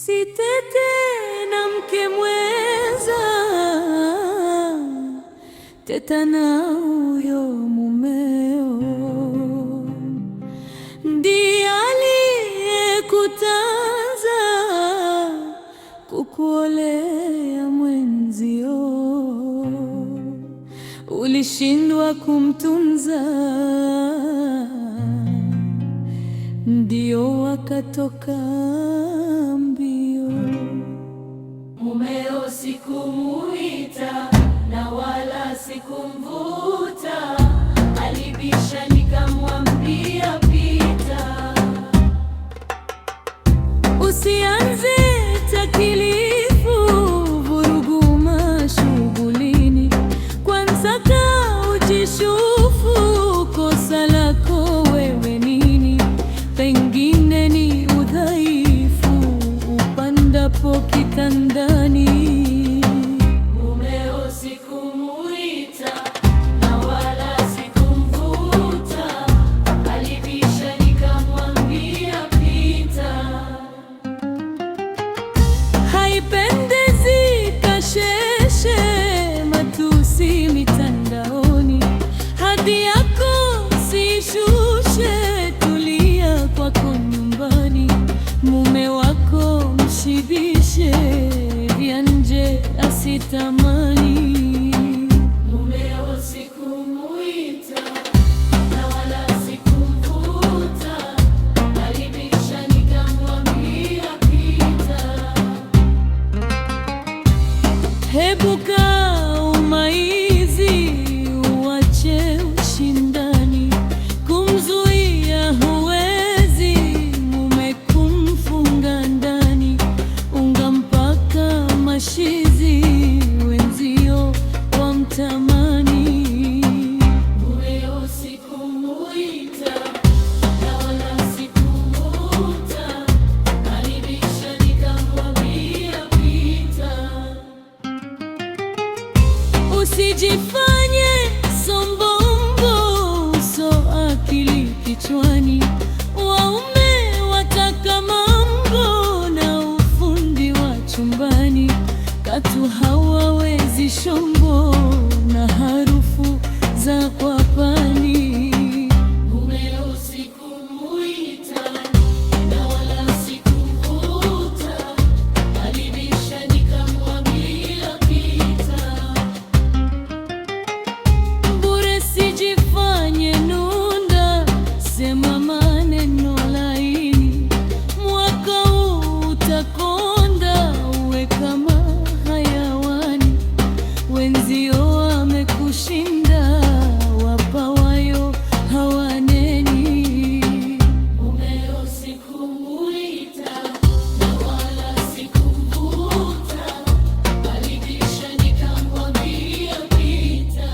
Sitete na mke mweza, teta na huyo mumeo, ndiye aliyekutaza kukuolea mwenzio. Ulishindwa kumtunza, ndio wakatoka mbio. Mumeo sikumuita na wala sikumvuta, alibisha nikamwambia pita. Usianze takilifu, vurugu mashughulini, kwanza ujishufu, kosa lako wewe nini? Pengine ni udhaifu upandapo kitandani. Mumeo sikumuita na wala sikumvuta, alibisha nikamwambia pita. Haipendezi kasheshe, matusi mitandaoni, hadhi yako sishushe, tulia kwako nyumbani. Mume wako mshibishe, vya nje asitamani. Mumeo sikumuita na wala sikumvuta, alibisha nikamwambia pita. Hebu kaa umaizi, uache ushindani, kumzuia huwezi, mume kumfunga ndani. Unga mpaka mashizi, wenzio wamtamani. Mumeo sikumuita na wala sikumvuta, alibisha nikamwambia pita. Usijifanye sombongo, uso akili kichwani. Waume wataka mambo na ufundi wa chumbani, katu hawawezi shombo na harufu za kwapani. Mumeo sikumuita na wala sikumvuta, alibisha nikamwambia pita. Bure sijifanye nunda, sema maneno laini, mwaka huu utakonda, uwe kama hayawani. Wenzio wamekushinda, wapawayo hawaneni. Mumeo sikumuita na wala sikumvuta, alibisha nikamwambia pita.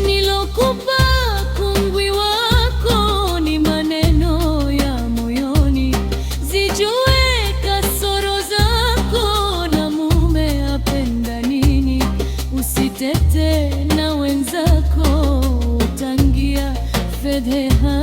Nilokupa kungwi wako ni maneno ya moyoni, zijue kasoro zako na mume apenda nini. Usitete na wenzako, utangia fedheha.